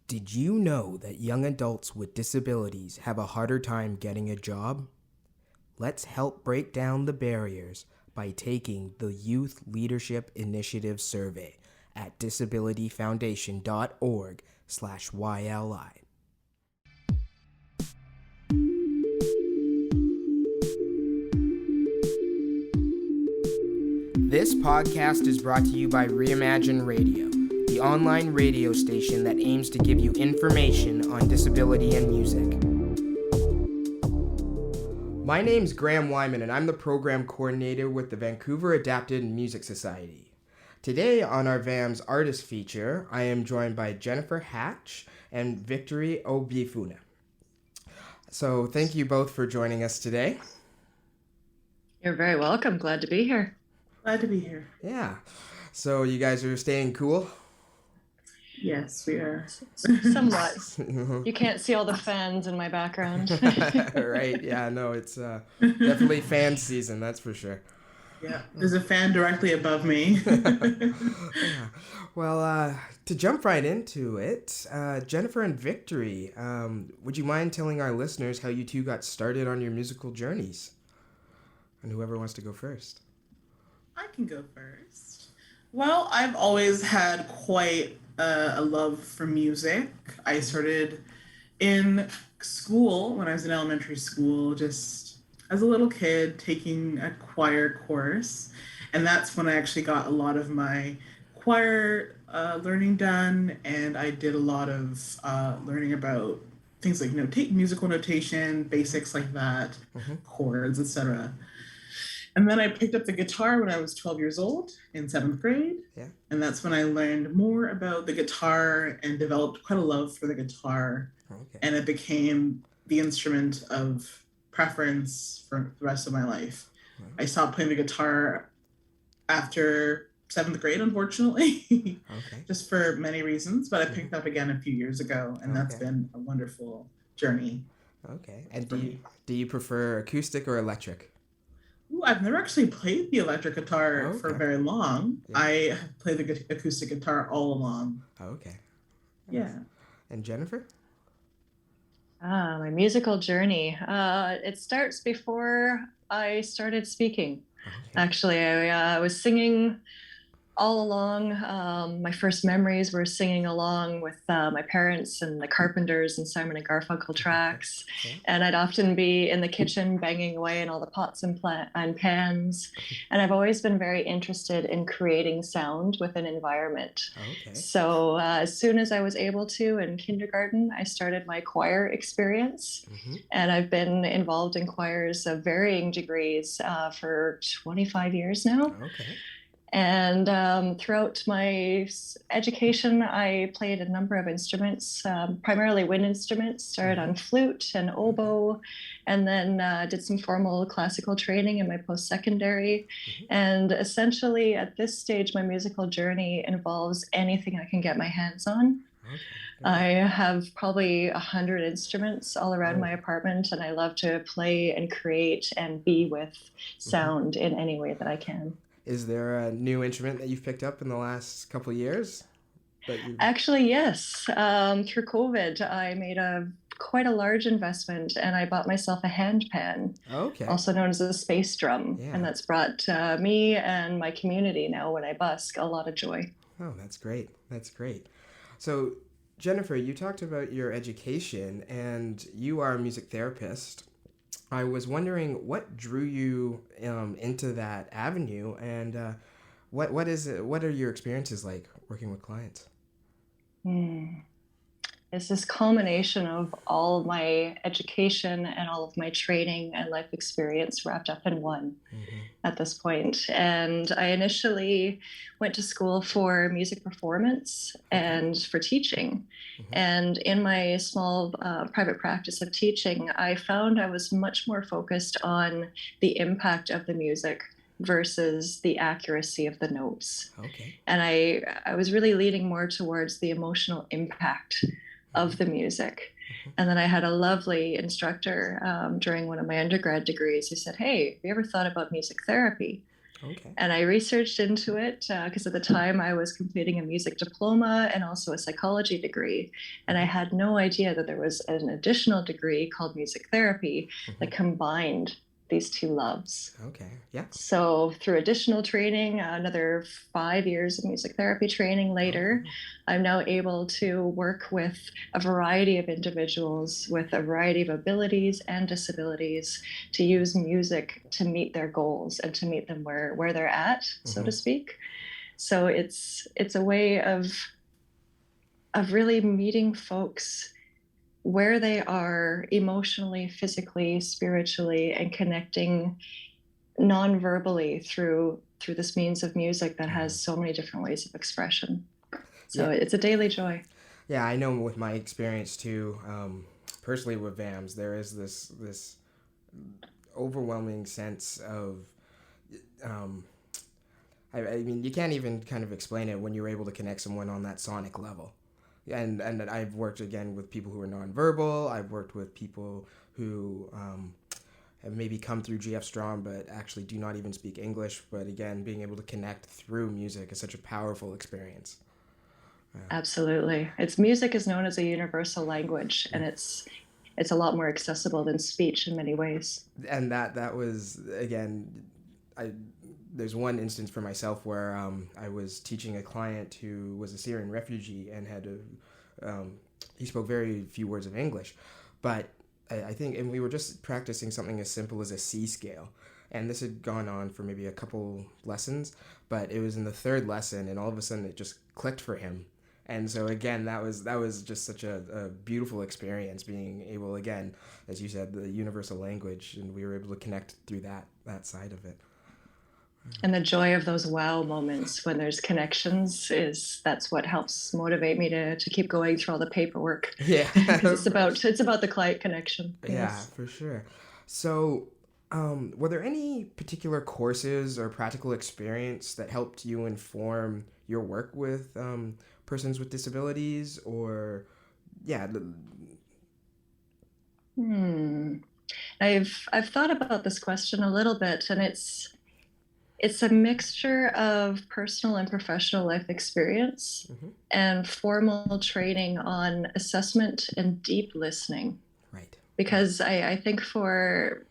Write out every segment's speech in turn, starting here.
Did you know that young adults with disabilities have a harder time getting a job? Let's help break down the barriers by taking the Youth Leadership Initiative survey at disabilityfoundation.org/YLI. This podcast is brought to you by Reimagine Radio, the online radio station that aims to give you information on disability and music. My name's Graeme Wyman, and I'm the program coordinator with the Vancouver Adapted Music Society. Today on our VAMS artist feature, I am joined by Jennyfer Hatch and Victory Obiefuna. So thank you both for joining us today. You're very welcome. Glad to be here. Glad to be here. Yeah. So you guys are staying cool? Yes, we are. Somewhat. You can't see all the fans in my background. Right. Yeah, no, it's definitely fan season, that's for sure. Yeah, there's a fan directly above me. Yeah. Well, to jump right into it, Jennyfer and Victory, would you mind telling our listeners how you two got started on your musical journeys? And whoever wants to go first. I can go first. Well, I've always had quite a love for music. I started in school when I was in elementary school, just as a little kid taking a choir course. And that's when I actually got a lot of my choir learning done. And I did a lot of learning about things like musical notation, basics like that, chords, etc. And then I picked up the guitar when I was 12 years old in 7th grade. Yeah. And that's when I learned more about the guitar and developed quite a love for the guitar. Okay. And it became the instrument of preference for the rest of my life. Wow. I stopped playing the guitar after 7th grade, unfortunately, Okay. just for many reasons. But I picked up again a few years ago, and that's Okay. been a wonderful journey. Okay. And do you prefer acoustic or electric? Ooh, I've never actually played the electric guitar for Okay. very long. Yeah. I have played the acoustic guitar all along. Okay. Yeah. And Jennyfer? My musical journey. It starts before I started speaking. Okay. Actually, I was singing all along. My first memories were singing along with my parents and the Carpenters and Simon and Garfunkel tracks. Okay. And I'd often be in the kitchen banging away in all the pots and pans. And I've always been very interested in creating sound with an environment. Okay. So as soon as I was able to in kindergarten, I started my choir experience. And I've been involved in choirs of varying degrees for 25 years now. Okay. And throughout my education, I played a number of instruments, primarily wind instruments, started on flute and oboe, and then did some formal classical training in my post-secondary. And essentially at this stage, my musical journey involves anything I can get my hands on. Okay. I have probably 100 instruments all around my apartment, and I love to play and create and be with sound in any way that I can. Is there a new instrument that you've picked up in the last couple of years? Actually, yes. Through COVID, I made quite a large investment, and I bought myself a handpan, Okay. also known as a space drum. Yeah. And that's brought me and my community now when I busk a lot of joy. Oh, that's great. That's great. So, Jennyfer, you talked about your education, and you are a music therapist. I was wondering what drew you into that avenue, and what is it? What are your experiences like working with clients? It's this culmination of all of my education and all of my training and life experience wrapped up in one at this point. And I initially went to school for music performance and for teaching. And in my small private practice of teaching, I found I was much more focused on the impact of the music versus the accuracy of the notes. Okay. And I was really leaning more towards the emotional impact of the music. And then I had a lovely instructor during one of my undergrad degrees who said, "Hey, have you ever thought about music therapy?" Okay. And I researched into it because at the time I was completing a music diploma and also a psychology degree. And I had no idea that there was an additional degree called music therapy that combined these two loves. Okay. Yeah. So through additional training, another 5 years of music therapy training later, I'm now able to work with a variety of individuals with a variety of abilities and disabilities to use music to meet their goals and to meet them where they're at, so to speak. So it's a way of really meeting folks where they are emotionally, physically, spiritually, and connecting non-verbally through this means of music that has so many different ways of expression. So it's a daily joy. Yeah, I know with my experience too, personally with VAMS, there is this overwhelming sense of, I mean, you can't even kind of explain it when you're able to connect someone on that sonic level. And I've worked again with people who are nonverbal. I've worked with people who have maybe come through GF Strong but actually do not even speak English. But again, being able to connect through music is such a powerful experience. Absolutely. Music is known as a universal language, and it's a lot more accessible than speech in many ways. And that was, again, there's one instance for myself where I was teaching a client who was a Syrian refugee and he spoke very few words of English, but I think, and we were just practicing something as simple as a C scale. And this had gone on for maybe a couple lessons, but it was in the third lesson, and all of a sudden it just clicked for him. And so again, that was just such a beautiful experience, being able, again, as you said, the universal language, and we were able to connect through that side of it. And the joy of those wow moments when there's connections that's what helps motivate me to keep going through all the paperwork. Yeah. Because it's about the client connection. Yes. Yeah, for sure. So were there any particular courses or practical experience that helped you inform your work with persons with disabilities, or I've thought about this question a little bit, and it's a mixture of personal and professional life experience and formal training on assessment and deep listening. Right. Because I think for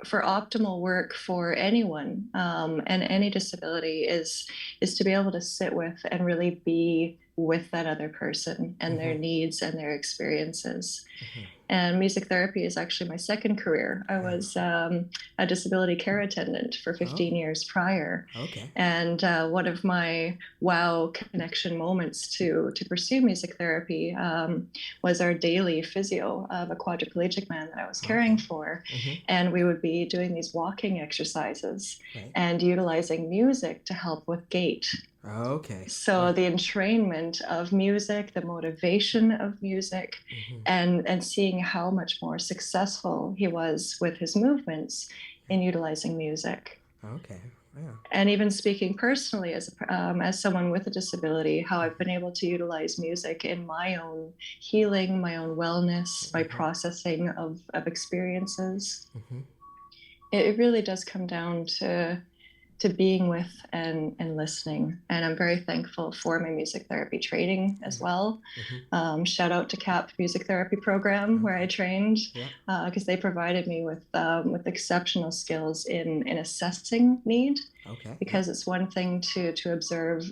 optimal work for anyone and any disability is to be able to sit with and really be with that other person and their needs and their experiences. And music therapy is actually my second career. I was a disability care attendant for 15 years prior. Okay. And one of my wow connection moments to pursue music therapy was our daily physio of a quadriplegic man that I was caring for. And we would be doing these walking exercises and utilizing music to help with gait. Okay. So the entrainment of music, the motivation of music, and seeing how much more successful he was with his movements in utilizing music. Okay. Yeah. And even speaking personally as someone with a disability, how I've been able to utilize music in my own healing, my own wellness, my processing of experiences. It really does come down to being with and listening. And I'm very thankful for my music therapy training as well. Shout out to CAP Music Therapy Program where I trained, because they provided me with exceptional skills in assessing need. Because it's one thing to observe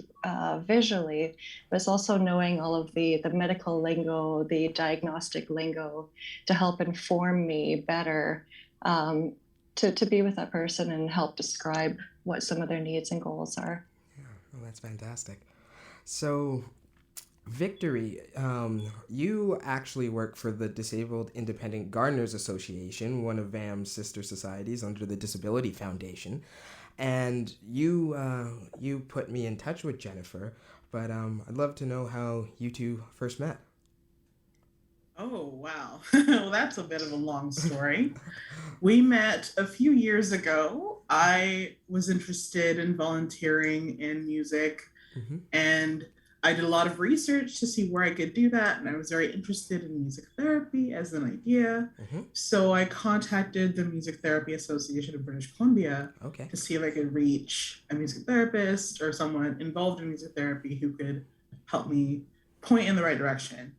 visually, but it's also knowing all of the medical lingo, the diagnostic lingo to help inform me better to be with that person and help describe what some of their needs and goals are. Yeah, well, that's fantastic. So, Victory, you actually work for the Disabled Independent Gardeners Association, one of VAM's sister societies under the Disability Foundation, and you put me in touch with Jennyfer, but I'd love to know how you two first met. Oh, wow. Well, that's a bit of a long story. We met a few years ago. I was interested in volunteering in music, and I did a lot of research to see where I could do that, and I was very interested in music therapy as an idea. So I contacted the Music Therapy Association of British Columbia to see if I could reach a music therapist or someone involved in music therapy who could help me point in the right direction.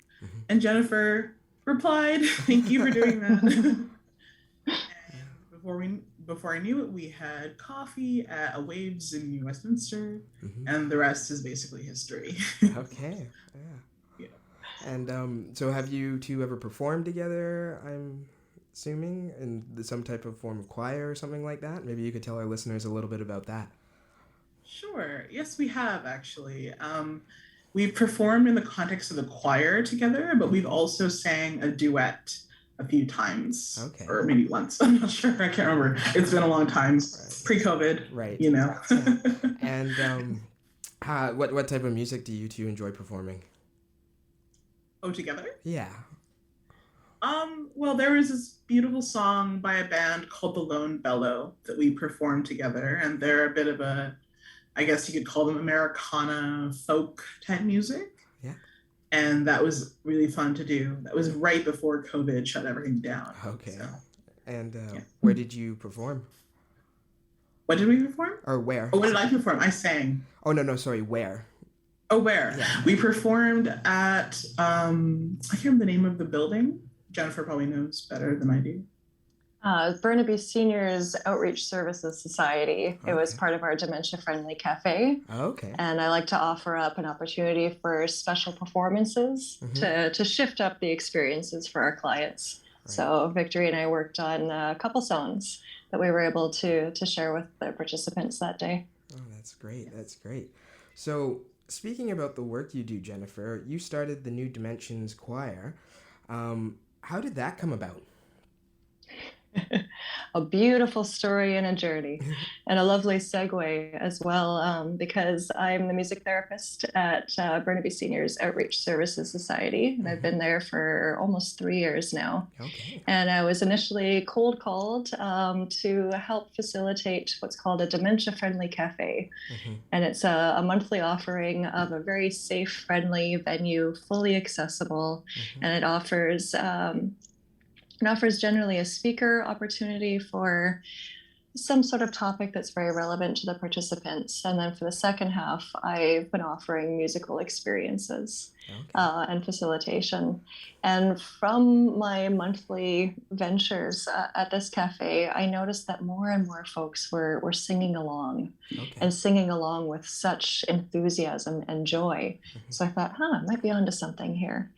And Jennyfer replied, "Thank you for doing that." And before I knew it, we had coffee at a Waves in New Westminster, and the rest is basically history. Okay. Yeah. And so have you two ever performed together, I'm assuming, in some type of form of choir or something like that? Maybe you could tell our listeners a little bit about that. Sure. Yes, we have actually. We've performed in the context of the choir together, but we've also sang a duet a few times. Okay. Or maybe once. I'm not sure. I can't remember. It's been a long time. Right. Pre-COVID. Right. You know. And what type of music do you two enjoy performing? Oh, together? Yeah. Well, there was this beautiful song by a band called The Lone Bellow that we performed together, and they're a bit of a, I guess you could call them Americana folk type music. Yeah. And that was really fun to do. That was right before COVID shut everything down. Okay. So, and where did you perform? What did we perform? Or where? Oh, what did I perform? I sang. Oh, no, sorry, where? Oh, where? Yeah. We performed at, I can't remember the name of the building. Jennyfer probably knows better than I do. Burnaby Seniors Outreach Services Society. Okay. It was part of our dementia-friendly cafe. Okay. And I like to offer up an opportunity for special performances to shift up the experiences for our clients. Right. So Victory and I worked on a couple songs that we were able to share with the participants that day. Oh, that's great. That's great. So speaking about the work you do, Jennyfer, you started the New Dementians Choir. How did that come about? A beautiful story and a journey, and a lovely segue as well, because I'm the music therapist at Burnaby Seniors Outreach Services Society, and I've been there for almost 3 years now. Okay. And I was initially cold called to help facilitate what's called a dementia-friendly cafe, and it's a monthly offering of a very safe, friendly venue, fully accessible, and it offers generally a speaker opportunity for some sort of topic that's very relevant to the participants. And then for the second half, I've been offering musical experiences and facilitation. And from my monthly ventures at this cafe, I noticed that more and more folks were singing along and singing along with such enthusiasm and joy. So I thought, I might be onto something here.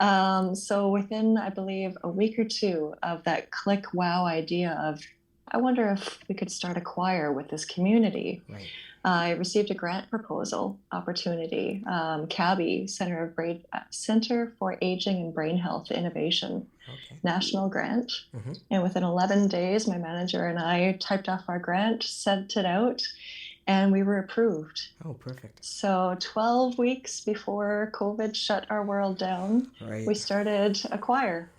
So within, I believe, a week or two of that click wow idea of, I wonder if we could start a choir with this community. Right. I received a grant proposal opportunity, CABI, Center for Aging and Brain Health Innovation, national grant. And within 11 days, my manager and I typed off our grant, sent it out, and we were approved. Oh, perfect. So 12 weeks before COVID shut our world down, we started a choir.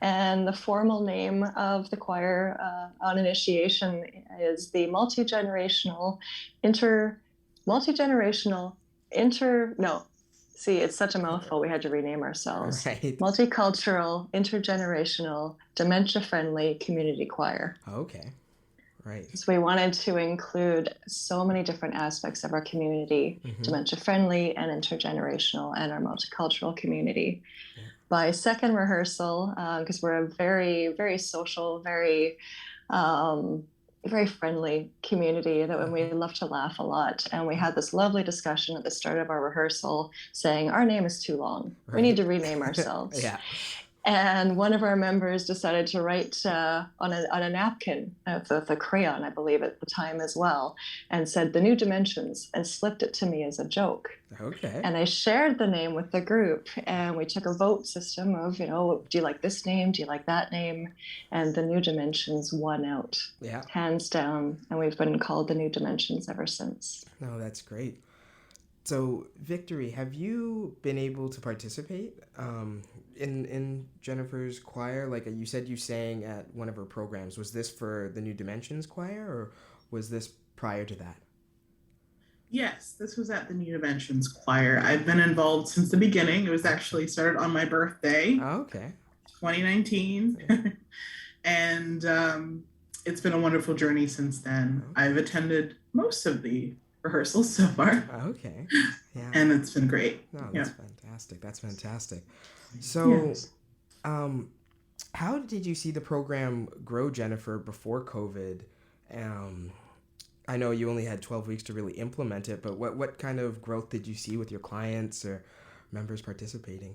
And the formal name of the choir on initiation is the it's such a mouthful, we had to rename ourselves. Multicultural, intergenerational, dementia-friendly community choir. Okay. Right. So we wanted to include so many different aspects of our community, dementia-friendly and intergenerational, and our multicultural community. By second rehearsal, because we're a very, very social, very friendly community, that when we love to laugh a lot. And we had this lovely discussion at the start of our rehearsal saying, our name is too long. We need to rename ourselves. And one of our members decided to write on a napkin with a crayon, I believe, at the time as well, and said the New Dimensions, and slipped it to me as a joke. Okay. And I shared the name with the group, and we took a vote system of, do you like this name? Do you like that name? And the New Dimensions won out, hands down. And we've been called the New Dimensions ever since. Oh, that's great. So, Victory, have you been able to participate in Jennyfer's choir? Like you said, you sang at one of her programs. Was this for the New Dimensions Choir, or was this prior to that? Yes, this was at the New Dementians Choir. I've been involved since the beginning. It was actually started on my birthday, Oh, okay. 2019. And it's been a wonderful journey since then. Okay. I've attended most of the rehearsals so far. Okay. Yeah. And it's been great. No, Yeah. that's fantastic. That's fantastic. So, Yes. how did you see the program grow, Jennifer, before COVID? Um, I know you only had 12 weeks to really implement it, but what kind of growth did you see with your clients or members participating?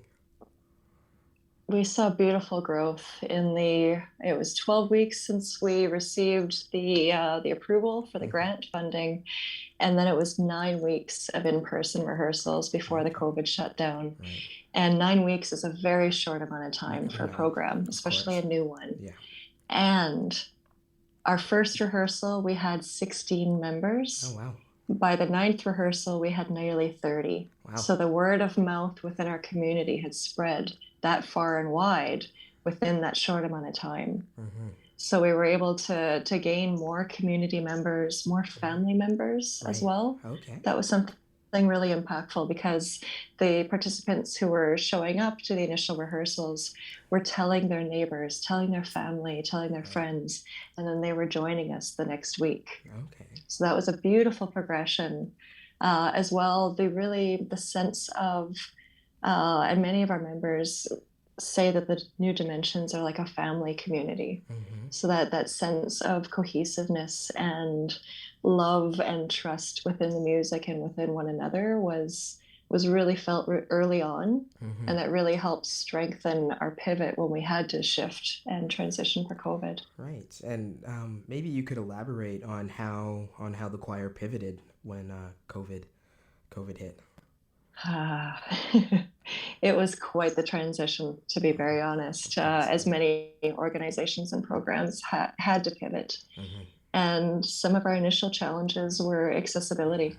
We saw beautiful growth it was 12 weeks since we received the approval for the grant funding. And then it was 9 weeks of in-person rehearsals before the COVID shutdown. Right. And 9 weeks is a very short amount of time for a program, especially a new one. Yeah. And our first rehearsal, we had 16 members. Oh, wow. By the 9th rehearsal, we had nearly 30. Wow. So the word of mouth within our community had spread that far and wide within that short amount of time. Mm-hmm. So we were able to gain more community members, more family members as well. Okay. That was something really impactful because the participants who were showing up to the initial rehearsals were telling their neighbors, telling their family, telling their friends, and then they were joining us the next week. Okay. So that was a beautiful progression. As well, the sense of, and many of our members say that the New Dimensions are like a family community. Mm-hmm. So that sense of cohesiveness and love and trust within the music and within one another was really felt early on. Mm-hmm. And that really helped strengthen our pivot when we had to shift and transition for COVID. Right. And maybe you could elaborate on how the choir pivoted when COVID hit. It was quite the transition, to be very honest, as many organizations and programs had to pivot. Mm-hmm. And some of our initial challenges were accessibility,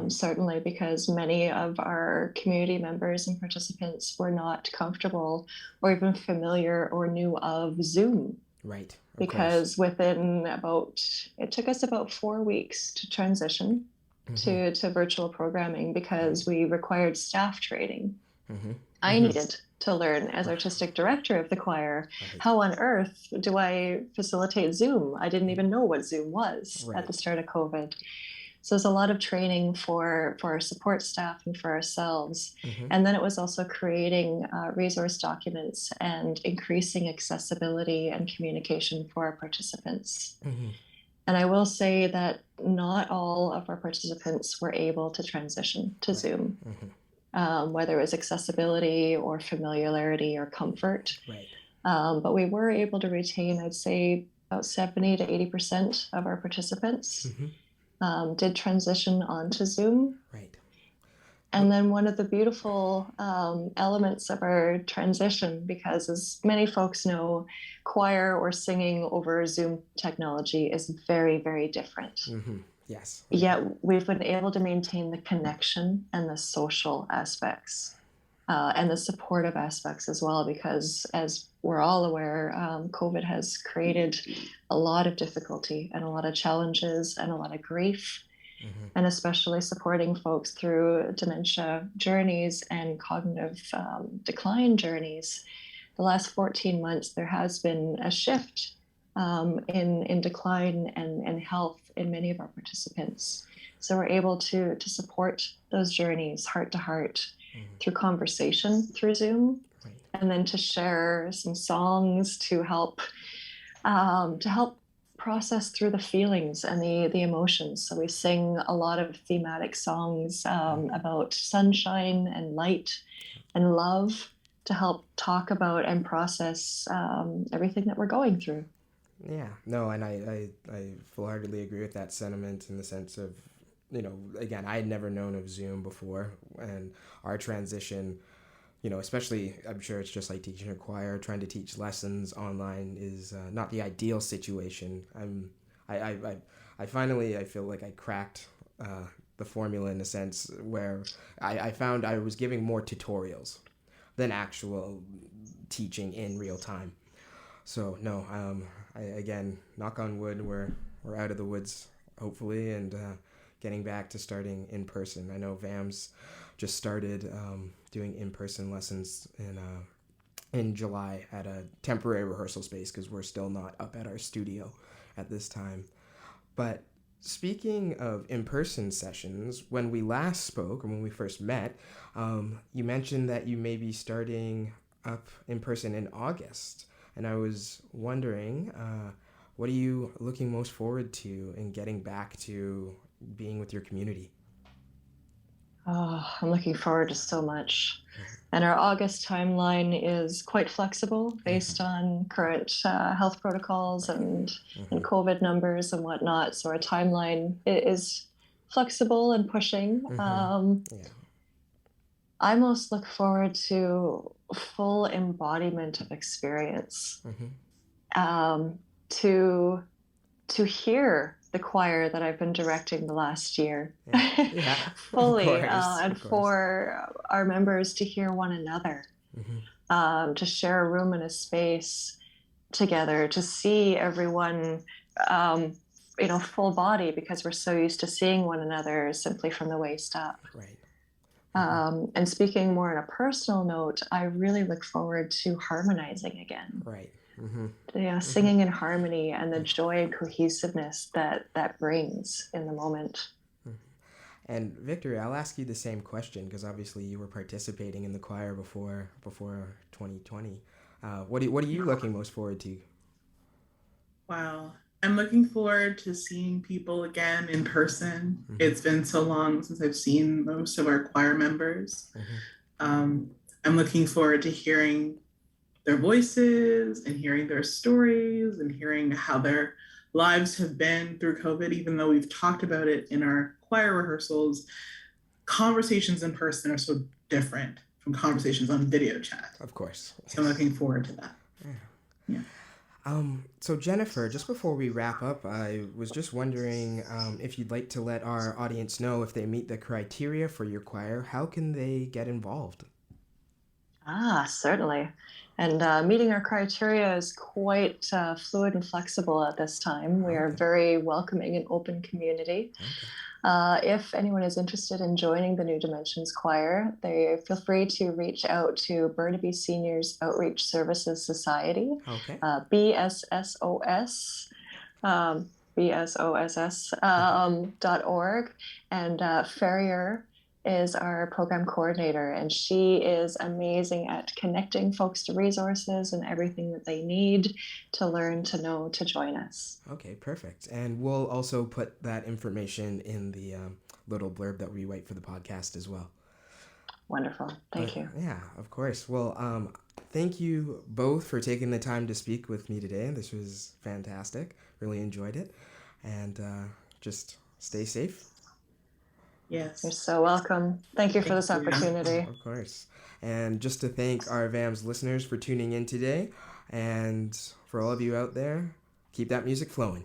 certainly because many of our community members and participants were not comfortable or even familiar or knew of Zoom. Right. Because it took us about 4 weeks to transition to virtual programming because we required staff training. Mm-hmm. I needed to learn as artistic director of the choir, how on earth do I facilitate Zoom? I didn't even know what Zoom was at the start of COVID. So there's a lot of training for our support staff and for ourselves. Mm-hmm. And then it was also creating resource documents and increasing accessibility and communication for our participants. Mm-hmm. And I will say that not all of our participants were able to transition to Zoom, whether it was accessibility or familiarity or comfort. Right. But we were able to retain, I'd say, about 70 to 80% of our participants did transition onto Zoom. Right. And then one of the beautiful elements of our transition, because as many folks know, choir or singing over Zoom technology is very, very different. Mm-hmm. Yes. Yet we've been able to maintain the connection and the social aspects and the supportive aspects as well, because as we're all aware, COVID has created a lot of difficulty and a lot of challenges and a lot of grief. Mm-hmm. And especially supporting folks through dementia journeys and cognitive decline journeys. The last 14 months, there has been a shift in decline and health in many of our participants. So we're able to support those journeys heart to heart through conversation through Zoom, and then to share some songs to help process through the feelings and the emotions. So we sing a lot of thematic songs about sunshine and light and love to help talk about and process everything that we're going through. Yeah, no, and I full-heartedly agree with that sentiment in the sense of, again, I had never known of Zoom before, and our transition, especially, I'm sure it's just like teaching a choir, trying to teach lessons online is not the ideal situation. I finally feel like I cracked the formula in a sense where I found I was giving more tutorials than actual teaching in real time. So no, again, knock on wood, we're out of the woods hopefully, and getting back to starting in person. I know VAMS just started doing in-person lessons in July at a temporary rehearsal space because we're still not up at our studio at this time. But speaking of in-person sessions, when we last spoke, or when we first met, you mentioned that you may be starting up in person in August. And I was wondering, what are you looking most forward to in getting back to being with your community? Oh, I'm looking forward to so much. And our August timeline is quite flexible based on current health protocols and COVID numbers and whatnot. So our timeline is flexible and pushing. I most look forward to full embodiment of experience, to hear the choir that I've been directing the last year fully, and for our members to hear one another, to share a room and a space together, to see everyone, full body, because we're so used to seeing one another simply from the waist up. Right. And speaking more on a personal note, I really look forward to harmonizing again. Right. Singing in harmony and the joy and cohesiveness that brings in the moment. And Victory, I'll ask you the same question because obviously you were participating in the choir before 2020. What are you looking most forward to? Wow. I'm looking forward to seeing people again in person. It's been so long since I've seen most of our choir members. I'm looking forward to hearing their voices and hearing their stories and hearing how their lives have been through COVID, even though we've talked about it in our choir rehearsals. Conversations in person are so different from conversations on video chat. Of course. So I'm looking forward to that. Yeah. So Jennyfer, just before we wrap up, I was just wondering if you'd like to let our audience know if they meet the criteria for your choir, how can they get involved? Certainly. And meeting our criteria is quite fluid and flexible at this time. We are very welcoming and open community. If anyone is interested in joining the New Dimensions Choir, they feel free to reach out to Burnaby Seniors Outreach Services Society, BSSOS, BSOSS.org, and Ferrier is our program coordinator, and she is amazing at connecting folks to resources and everything that they need to learn, to know, to join us. Okay, perfect. And we'll also put that information in the little blurb that we write for the podcast as well. Wonderful. Thank you. Yeah, of course. Well, thank you both for taking the time to speak with me today. This was fantastic. Really enjoyed it. And just stay safe. Yes. You're so welcome. Thank you for this opportunity. Of course. And just to thank our VAMS listeners for tuning in today. And for all of you out there, keep that music flowing.